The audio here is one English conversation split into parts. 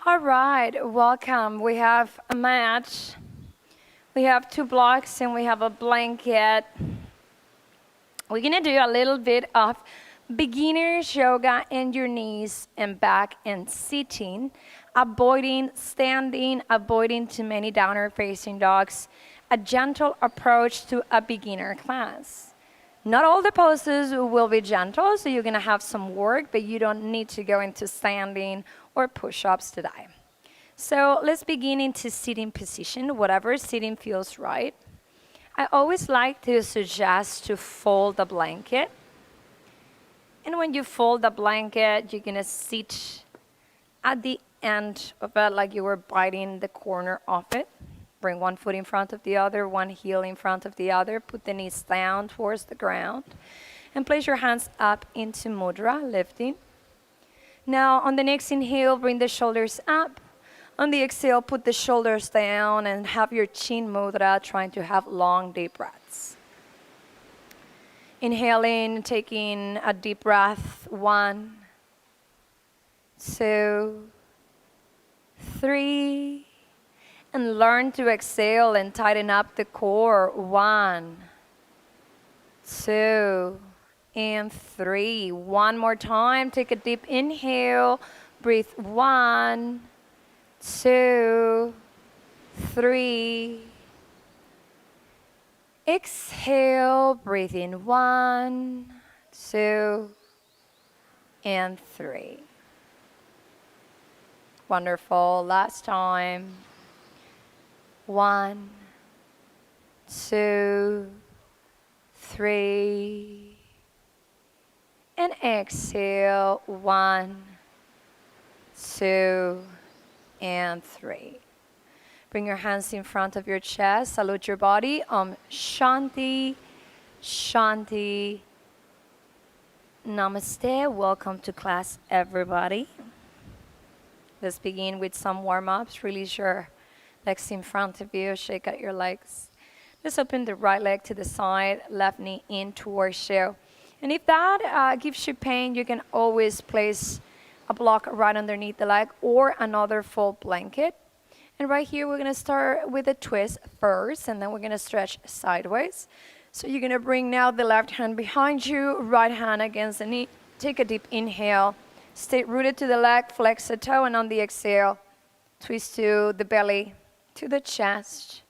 All right, welcome. We have a mat, we have two blocks, and we have a blanket. We're gonna do a little bit of beginner's yoga in your knees and back and sitting, avoiding standing, avoiding too many downward facing dogs, a gentle approach to a beginner class. Not all the poses will be gentle, so you're gonna have some work, but you don't need to go into standing or push-ups today. So let's begin into sitting position, whatever sitting feels right. I always like to suggest to fold the blanket. And when you fold the blanket, you're gonna sit at the end of it like you were biting the corner of it. Bring one foot in front of the other, one heel in front of the other. Put the knees down towards the ground. And place your hands up into mudra, lifting. Now on the next inhale, bring the shoulders up. On the exhale, put the shoulders down and have your chin mudra, trying to have long, deep breaths. Inhaling, taking a deep breath. 1, 2, 3. And learn to exhale and tighten up the core. 1, 2, and 3. One more time. Take a deep inhale. Breathe. 1, 2, 3. Exhale, breathe in. 1, 2, and 3. Wonderful. Last time. 1, 2, 3. And exhale. 1, 2, and 3. Bring your hands in front of your chest. Salute your body. Shanti, Shanti, Namaste. Welcome to class, everybody. Let's begin with some warm-ups. Release your legs in front of you. Shake out your legs. Just open the right leg to the side, left knee in towards you. And if that gives you pain, you can always place a block right underneath the leg or another full blanket. And right here, we're gonna start with a twist first, and then we're gonna stretch sideways. So you're gonna bring now the left hand behind you, right hand against the knee. Take a deep inhale. Stay rooted to the leg, flex the toe, and on the exhale, twist to the belly, to the chest,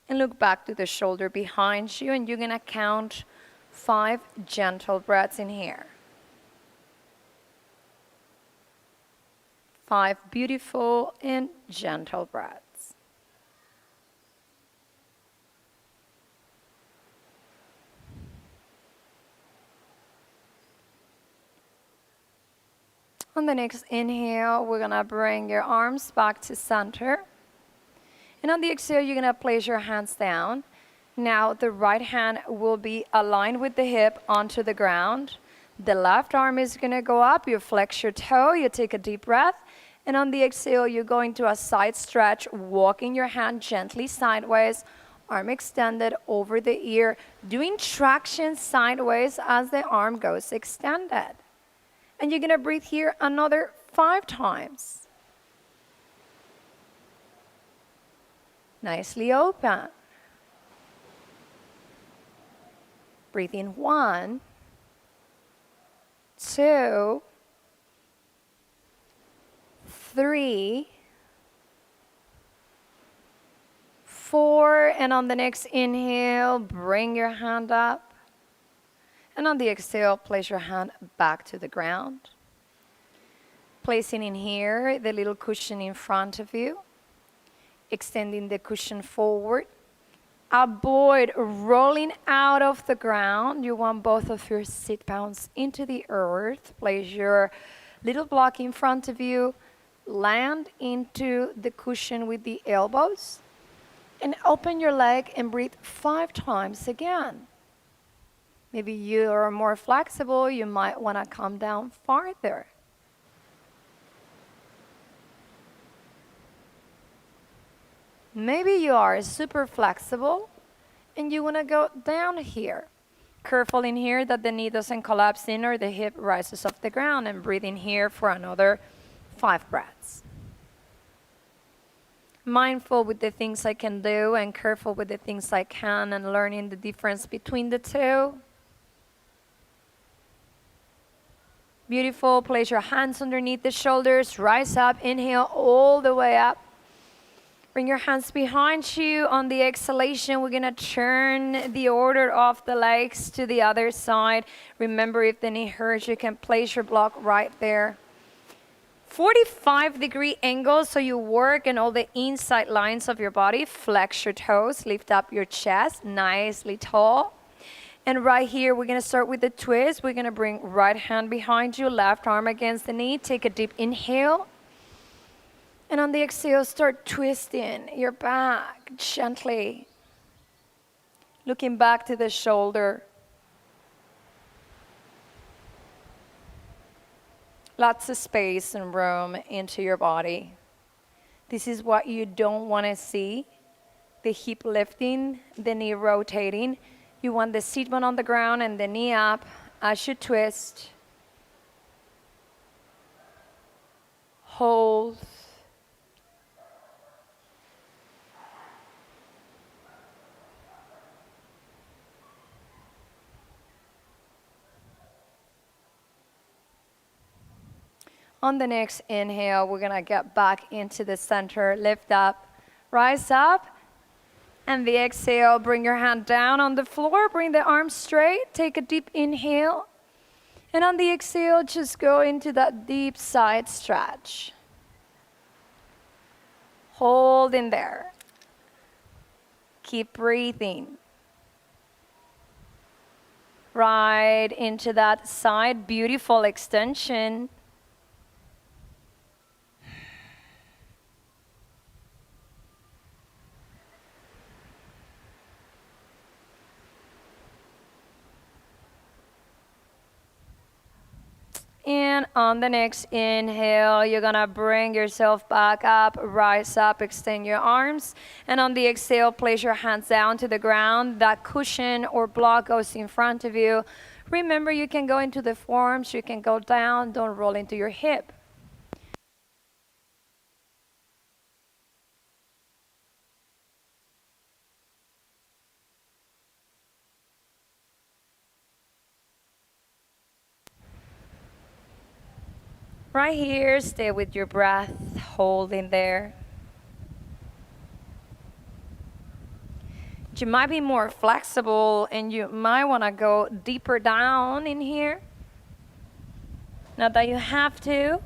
and look back to the shoulder behind you, and you're gonna count 5 gentle breaths in here. 5 beautiful and gentle breaths. On the next inhale, we're gonna bring your arms back to center. And on the exhale, you're gonna place your hands down. Now the right hand will be aligned with the hip onto the ground. The left arm is gonna go up. You flex your toe, you take a deep breath. And on the exhale, you go into a side stretch, walking your hand gently sideways, arm extended over the ear, doing traction sideways as the arm goes extended. And you're gonna breathe here another 5 times. Nicely open. Breathe in. 1, 2, 3, 4, and on the next inhale, bring your hand up. And on the exhale, place your hand back to the ground. Placing in here the little cushion in front of you, extending the cushion forward. Avoid rolling out of the ground. You want both of your sit bones into the earth. Place your little block in front of you. Land into the cushion with the elbows. And open your leg and breathe 5 times again. Maybe you are more flexible. You might want to come down farther. Maybe you are super flexible and you want to go down here. Careful in here that the knee doesn't collapse in or the hip rises off the ground, and breathe in here for another 5 breaths. mindful with the things I can do and careful with the things I can, and learning the difference between the two. Beautiful. Place your hands underneath the shoulders. Rise up. Inhale all the way up. Bring your hands behind you. On the exhalation, we're going to turn the order of the legs to the other side. Remember, if the knee hurts, you can place your block right there. 45-degree angle, so you work in all the inside lines of your body. Flex your toes. Lift up your chest nicely tall. And right here, we're going to start with the twist. We're going to bring right hand behind you, left arm against the knee. Take a deep inhale. And on the exhale, start twisting your back gently. Looking back to the shoulder. Lots of space and room into your body. This is what you don't want to see. The hip lifting, the knee rotating. You want the seat bone on the ground and the knee up as you twist. Hold. On the next inhale, we're going to get back into the center. Lift up, rise up. And the exhale, bring your hand down on the floor. Bring the arms straight. Take a deep inhale. And on the exhale, just go into that deep side stretch. Hold in there. Keep breathing. Right into that side. Beautiful extension. And on the next inhale, you're going to bring yourself back up, rise up, extend your arms. And on the exhale, place your hands down to the ground. That cushion or block goes in front of you. Remember, you can go into the forearms, you can go down, don't roll into your hip. Right here, stay with your breath, holding there. You might be more flexible and you might want to go deeper down in here. Not that you have to.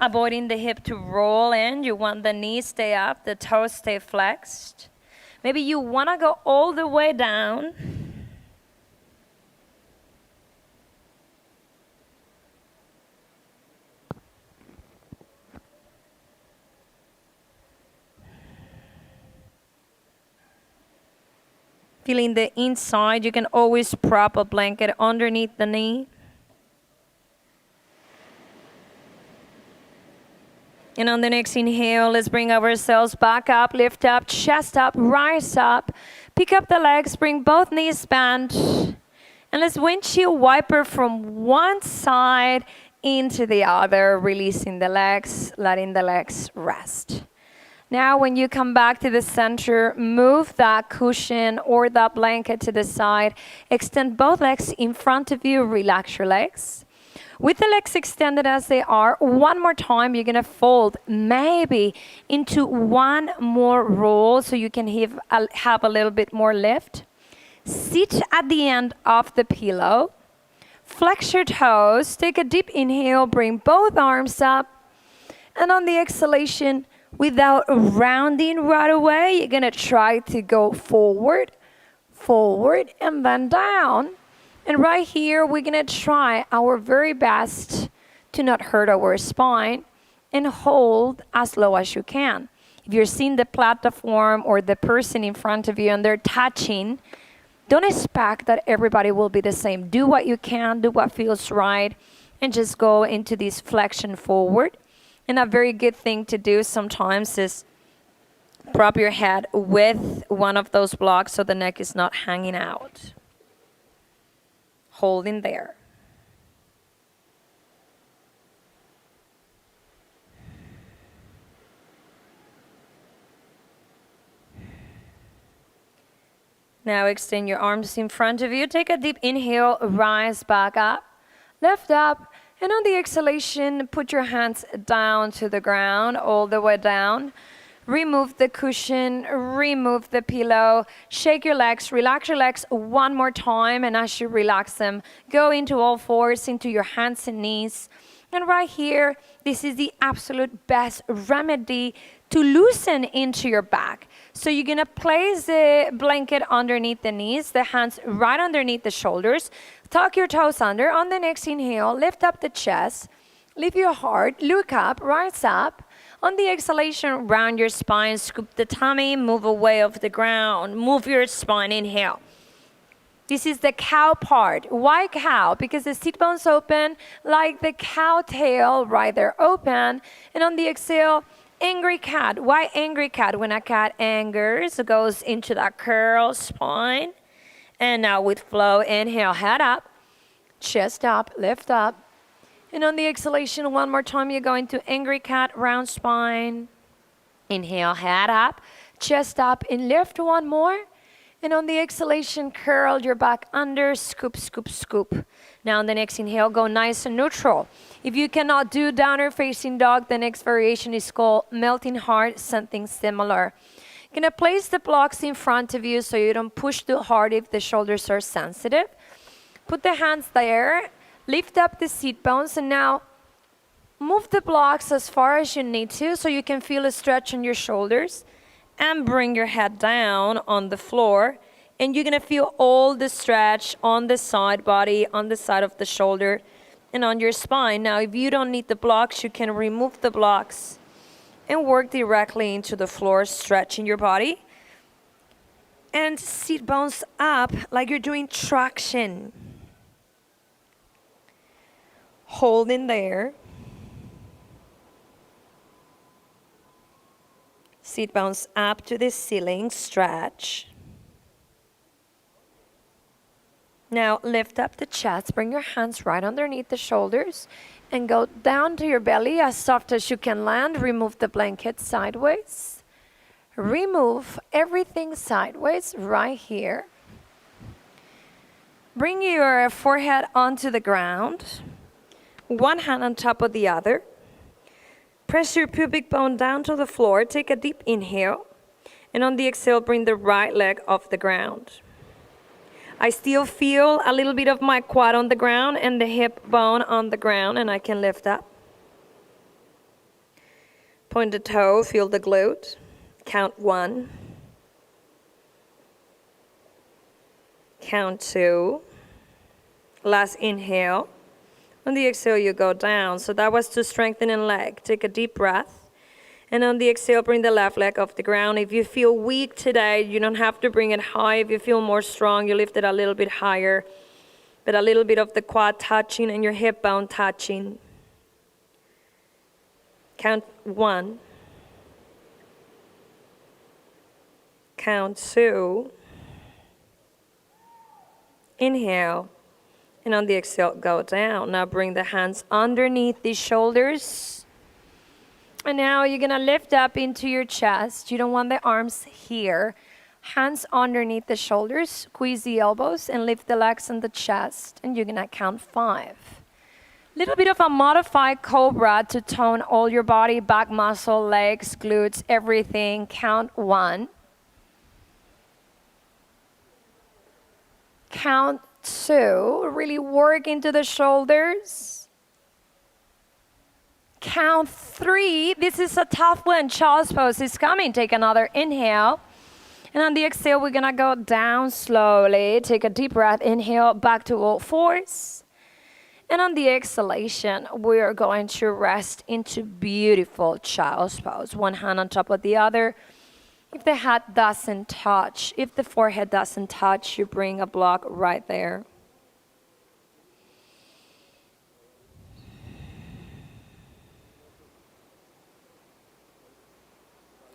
Avoiding the hip to roll in. You want the knees stay up, the toes stay flexed. Maybe you want to go all the way down. Feeling the inside, you can always prop a blanket underneath the knee. And on the next inhale, let's bring ourselves back up, lift up, chest up, rise up. Pick up the legs, bring both knees bent. And let's windshield wiper from one side into the other, releasing the legs, letting the legs rest. Now when you come back to the center, move that cushion or that blanket to the side. Extend both legs in front of you, relax your legs. With the legs extended as they are, one more time, you're going to fold maybe into one more roll so you can have a little bit more lift. Sit at the end of the pillow. Flex your toes. Take a deep inhale. Bring both arms up. And on the exhalation, without rounding right away, you're going to try to go forward, forward, and then down. And right here, we're going to try our very best to not hurt our spine and hold as low as you can. If you're seeing the platform or the person in front of you and they're touching, don't expect that everybody will be the same. Do what you can, do what feels right, and just go into this flexion forward. And a very good thing to do sometimes is prop your head with one of those blocks so the neck is not hanging out. holding there. Now extend your arms in front of you. Take a deep inhale, rise back up, lift up, and on the exhalation, put your hands down to the ground, all the way down. Remove the cushion, remove the pillow, shake your legs, relax your legs one more time, and as you relax them, go into all fours, into your hands and knees. And right here, this is the absolute best remedy to loosen into your back. So you're gonna place the blanket underneath the knees, the hands right underneath the shoulders, tuck your toes under. On the next inhale, lift up the chest, lift your heart, look up, rise up. On the exhalation, round your spine, scoop the tummy, move away off the ground, move your spine, inhale. This is the cow part. Why cow? Because the sit bones open like the cow tail right there open. And on the exhale, angry cat. Why angry cat? When a cat angers, it goes into that curl spine. And now with flow, inhale, head up, chest up, lift up. And on the exhalation, one more time, you're going to angry cat, round spine. Inhale, head up, chest up, and lift one more. And on the exhalation, curl your back under, scoop, scoop, scoop. Now on the next inhale, go nice and neutral. If you cannot do downward facing dog, the next variation is called melting heart, something similar. You're gonna place the blocks in front of you so you don't push too hard if the shoulders are sensitive. Put the hands there, lift up the sit bones, and now move the blocks as far as you need to so you can feel a stretch on your shoulders. And bring your head down on the floor, and you're gonna feel all the stretch on the side body, on the side of the shoulder, and on your spine. Now, if you don't need the blocks, you can remove the blocks and work directly into the floor, stretching your body. And sit bones up like you're doing traction. Hold in there. Sit bones up to the ceiling, stretch. Now lift up the chest, bring your hands right underneath the shoulders and go down to your belly as soft as you can land. Remove the blanket sideways. Remove everything sideways right here. Bring your forehead onto the ground. One hand on top of the other. Press your pubic bone down to the floor. Take a deep inhale. And on the exhale, bring the right leg off the ground. I still feel a little bit of my quad on the ground and the hip bone on the ground, and I can lift up. Point the toe, feel the glute. Count 1. Count 2. Last inhale. On the exhale, you go down. So that was to strengthen a leg. Take a deep breath. And on the exhale, bring the left leg off the ground. If you feel weak today, you don't have to bring it high. If you feel more strong, you lift it a little bit higher. But a little bit of the quad touching and your hip bone touching. Count 1. Count 2. Inhale. And on the exhale, go down. Now bring the hands underneath the shoulders. And now you're gonna lift up into your chest. You don't want the arms here. Hands underneath the shoulders, squeeze the elbows and lift the legs and the chest. And you're gonna count 5. Little bit of a modified cobra to tone all your body, back muscle, legs, glutes, everything. Count 1. Count 2, really work into the shoulders. Count 3, this is a tough one, child's pose is coming. Take another inhale. And on the exhale, we're gonna go down slowly. Take a deep breath, inhale, back to all fours. And on the exhalation, we're going to rest into beautiful child's pose. One hand on top of the other. If the head doesn't touch, if the forehead doesn't touch, you bring a block right there.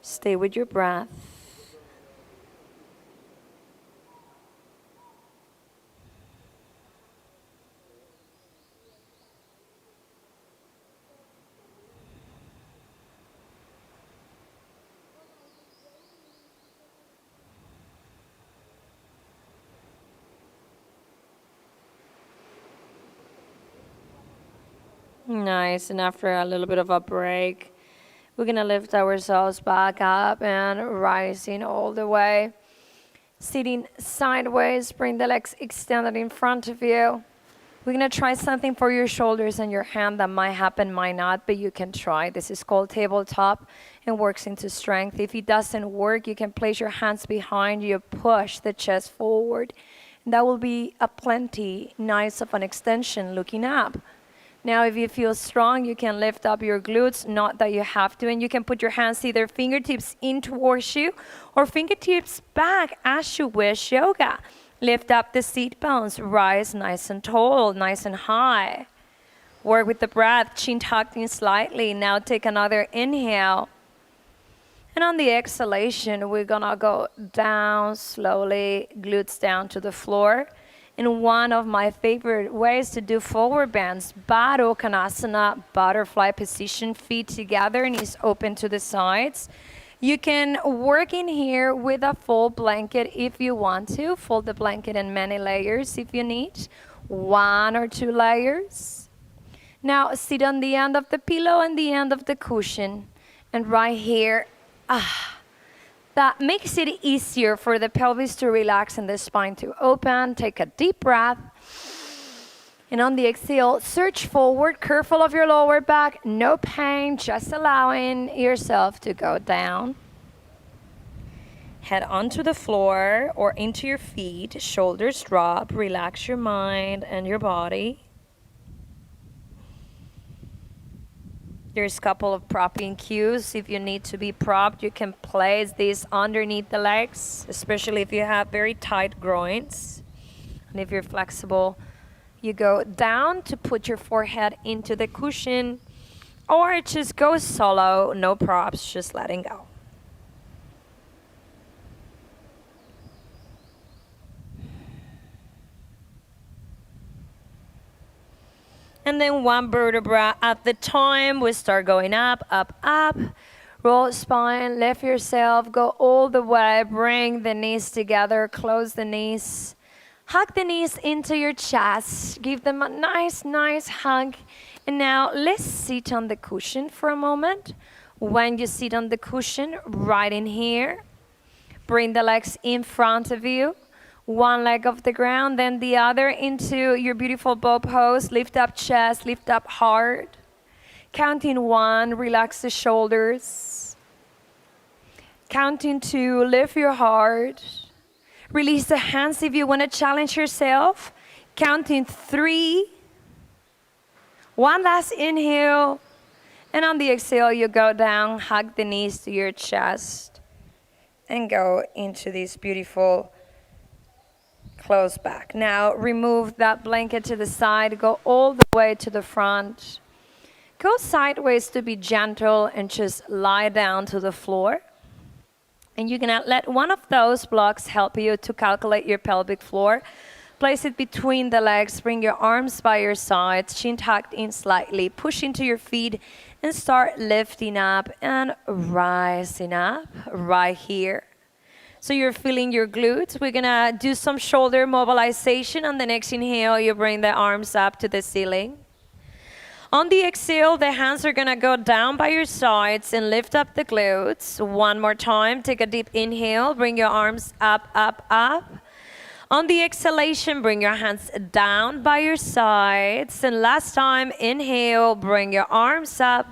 Stay with your breath. Nice. And after a little bit of a break, we're going to lift ourselves back up and rising all the way. Sitting sideways, bring the legs extended in front of you. We're going to try something for your shoulders and your hand that might happen, might not, but you can try. This is called tabletop and works into strength. If it doesn't work, you can place your hands behind you, push the chest forward. And that will be a plenty nice of an extension looking up. Now, if you feel strong, you can lift up your glutes, not that you have to, and you can put your hands either fingertips in towards you or fingertips back as you wish yoga. Lift up the seat bones, rise nice and tall, nice and high. Work with the breath, chin tucked in slightly. Now take another inhale. And on the exhalation, we're gonna go down slowly, glutes down to the floor. And one of my favorite ways to do forward bends, Baddha Konasana, butterfly position, feet together, knees open to the sides. You can work in here with a full blanket if you want to. Fold the blanket in many layers if you need. 1 or 2 layers. Now sit on the end of the pillow and the end of the cushion. And right here, that makes it easier for the pelvis to relax and the spine to open. Take a deep breath. And on the exhale, search forward, careful of your lower back. No pain, just allowing yourself to go down. Head onto the floor or into your feet. Shoulders drop. Relax your mind and your body. There's a couple of propping cues. If you need to be propped, you can place these underneath the legs, especially if you have very tight groins. And if you're flexible, you go down to put your forehead into the cushion, or just go solo, no props, just letting go. And then one vertebra at the time, we start going up, up, up. Roll spine, lift yourself, go all the way, bring the knees together, close the knees. Hug the knees into your chest, give them a nice, nice hug. And now let's sit on the cushion for a moment. When you sit on the cushion, right in here, bring the legs in front of you. One leg off the ground, then the other into your beautiful bow pose. Lift up chest, lift up heart. Counting 1, relax the shoulders. Counting 2, lift your heart. Release the hands if you want to challenge yourself. Counting 3. One last inhale. And on the exhale, you go down, hug the knees to your chest, and go into this beautiful close back. Now remove that blanket to the side, go all the way to the front. Go sideways to be gentle and just lie down to the floor. And you're gonna let one of those blocks help you to calculate your pelvic floor. Place it between the legs, bring your arms by your sides, chin tucked in slightly, push into your feet and start lifting up and rising up right here. So you're feeling your glutes. We're gonna do some shoulder mobilization. On the next inhale, you bring the arms up to the ceiling. On the exhale, the hands are gonna go down by your sides and lift up the glutes. One more time, take a deep inhale, bring your arms up, up, up. On the exhalation, bring your hands down by your sides. And last time, inhale, bring your arms up.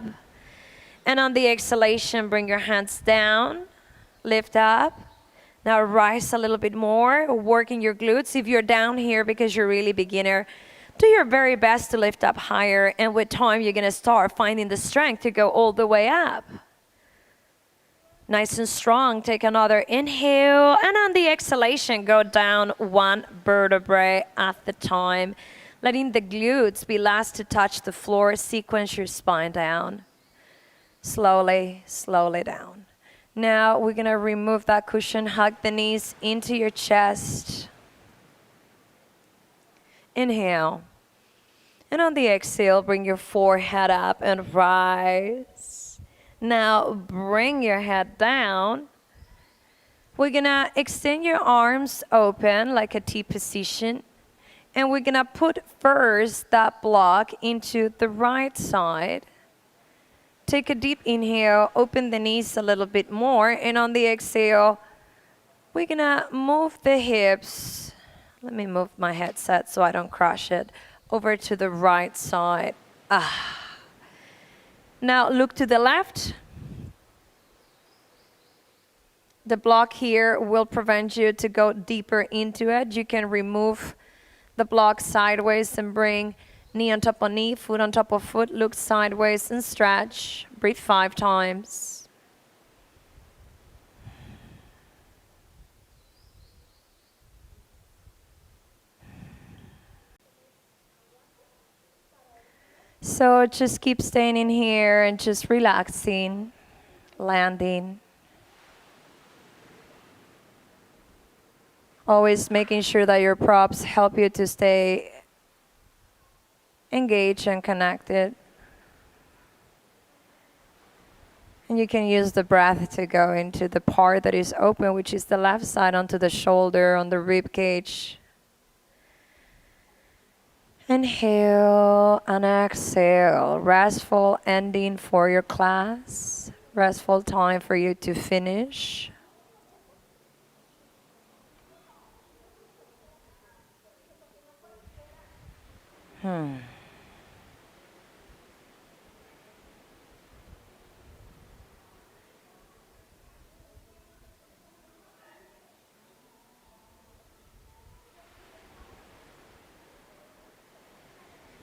And on the exhalation, bring your hands down, lift up. Now rise a little bit more, working your glutes. If you're down here because you're really beginner, do your very best to lift up higher. And with time, you're gonna start finding the strength to go all the way up. Nice and strong, take another inhale. And on the exhalation, go down 1 vertebrae at the time. Letting the glutes be last to touch the floor, sequence your spine down. Slowly, slowly down. Now we're gonna remove that cushion, hug the knees into your chest. Inhale. And on the exhale, bring your forehead up and rise. Now bring your head down. We're gonna extend your arms open like a T position. And we're gonna put first that block into the right side. Take a deep inhale, open the knees a little bit more, and on the exhale, we're gonna move the hips. Let me move my headset so I don't crush it. Over to the right side. Now look to the left. The block here will prevent you to go deeper into it. You can remove the block sideways and bring knee on top of knee, foot on top of foot. Look sideways and stretch. Breathe 5 times. So just keep staying in here and just relaxing, landing. Always making sure that your props help you to stay engaged and connected. And you can use the breath to go into the part that is open, which is the left side, onto the shoulder, on the rib cage. Inhale and exhale. Restful ending for your class. Restful time for you to finish.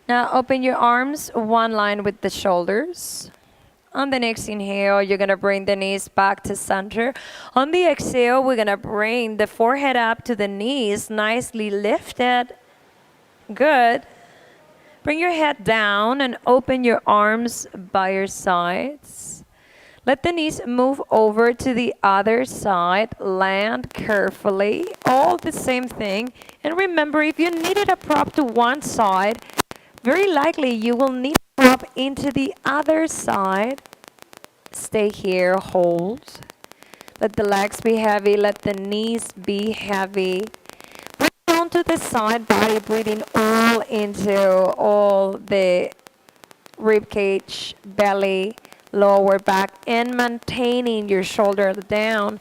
Now open your arms one line with the shoulders. On the next inhale, you're going to bring the knees back to center. On the exhale, we're going to bring the forehead up to the knees, nicely lifted. Good. Bring your head down and open your arms by your sides. Let the knees move over to the other side. Land carefully. All the same thing. And remember, if you needed a prop to one side, very likely you will need to drop into the other side. Stay here, hold. Let the legs be heavy, let the knees be heavy. Bring down to the side body, breathing all into all the rib cage, belly, lower back, and maintaining your shoulder down.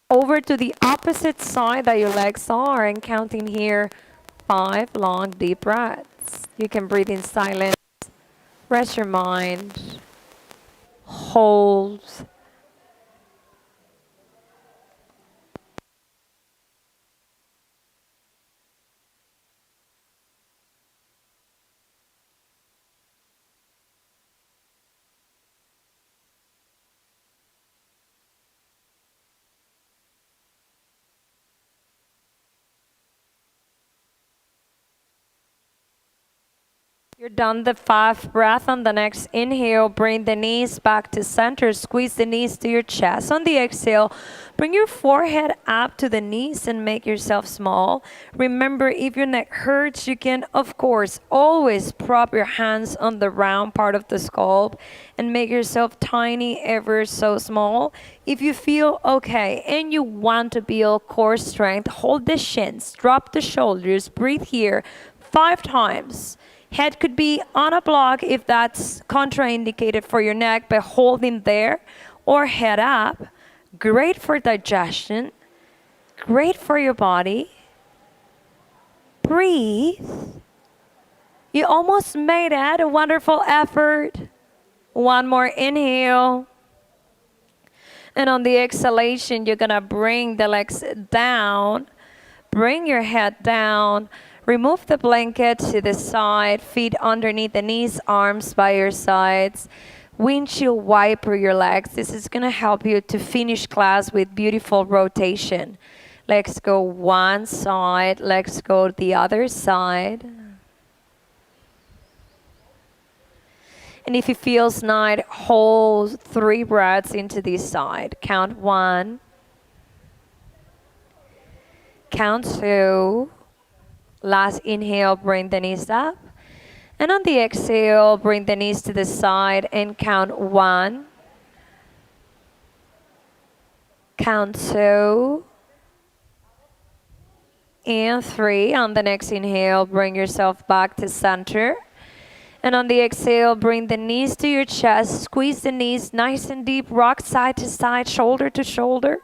Over to the opposite side that your legs are, and counting here 5 long deep breaths. You can breathe in silence, rest your mind, hold. You're done the 5th breath. On the next inhale, bring the knees back to center. Squeeze the knees to your chest. On the exhale, bring your forehead up to the knees and make yourself small. Remember, if your neck hurts, you can, of course, always prop your hands on the round part of the skull and make yourself tiny, ever so small. If you feel okay and you want to build core strength, hold the shins, drop the shoulders, breathe here 5 times. Head could be on a block if that's contraindicated for your neck, but holding there, or head up. Great for digestion, great for your body. Breathe. You almost made it. A wonderful effort. One more inhale. And on the exhalation, you're gonna bring the legs down. Bring your head down. Remove the blanket to the side, feet underneath the knees, arms by your sides. Windshield wiper your legs. This is going to help you to finish class with beautiful rotation. Legs go one side, legs go the other side. And if it feels nice, hold 3 breaths into this side. Count 1. Count 2. Last inhale, bring the knees up. And on the exhale, bring the knees to the side and count 1. Count 2. and 3. On the next inhale, bring yourself back to center. And on the exhale, bring the knees to your chest. Squeeze the knees nice and deep. Rock side to side, shoulder to shoulder.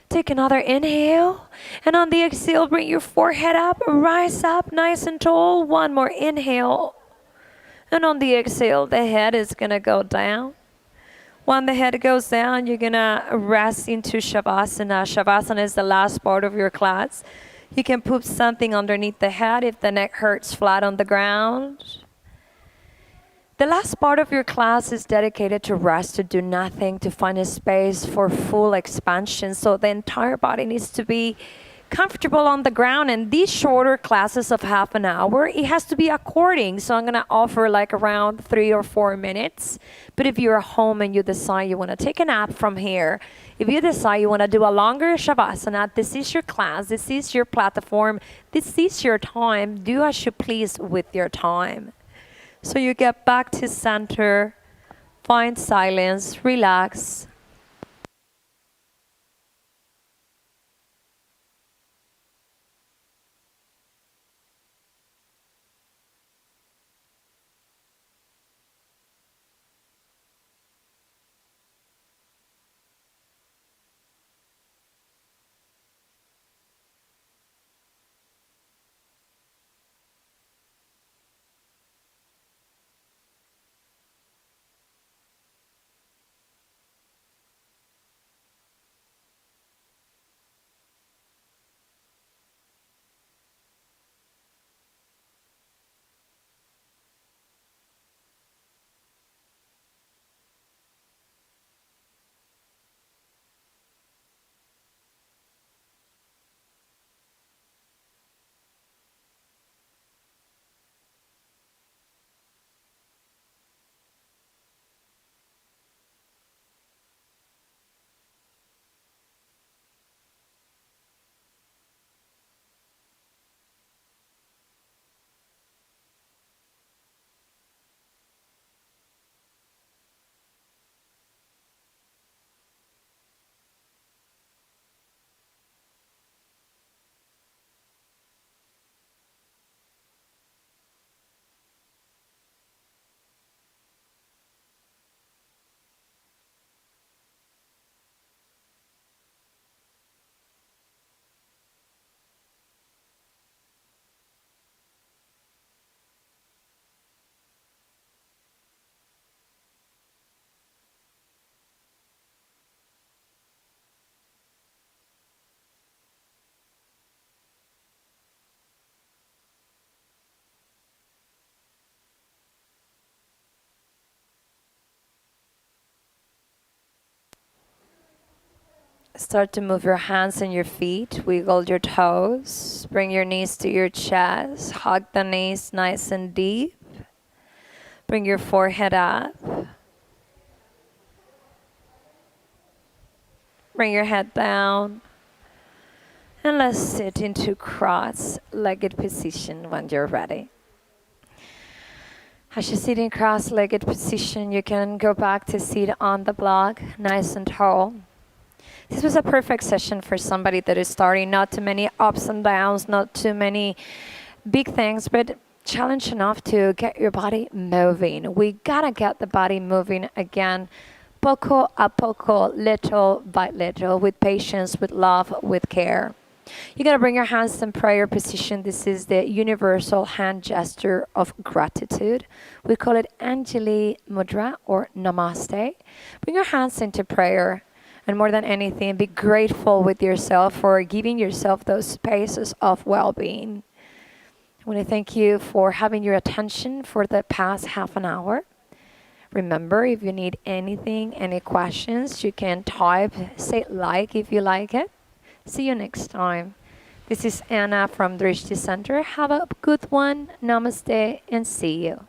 Take another inhale. And on the exhale, bring your forehead up. Rise up nice and tall. One more inhale. And on the exhale, the head is going to go down. When the head goes down, you're going to rest into Shavasana. Shavasana is the last part of your class. You can put something underneath the head if the neck hurts, flat on the ground. The last part of your class is dedicated to rest, to do nothing, to find a space for full expansion. So the entire body needs to be comfortable on the ground. And these shorter classes of half an hour, it has to be according. So I'm going to offer like around 3 or 4 minutes. But if you're home and you decide you want to take a nap from here, if you decide you want to do a longer Shavasana, this is your class, this is your platform, this is your time. Do as you please with your time. So you get back to center, find silence, relax. Start to move your hands and your feet. Wiggle your toes. Bring your knees to your chest. Hug the knees nice and deep. Bring your forehead up. Bring your head down. And let's sit into cross-legged position when you're ready. As you sit in cross-legged position, you can go back to sit on the block, nice and tall. This was a perfect session for somebody that is starting. Not too many ups and downs, not too many big things, but challenge enough to get your body moving. We gotta get the body moving again, poco a poco, little by little, with patience, with love, with care. You gotta bring your hands in prayer position. This is the universal hand gesture of gratitude. We call it Anjali Mudra or Namaste. Bring your hands into prayer. And more than anything, be grateful with yourself for giving yourself those spaces of well-being. I want to thank you for having your attention for the past half an hour. Remember, if you need anything, any questions, you can type, say like if you like it. See you next time. This is Anna from Drishti Center. Have a good one. Namaste and see you.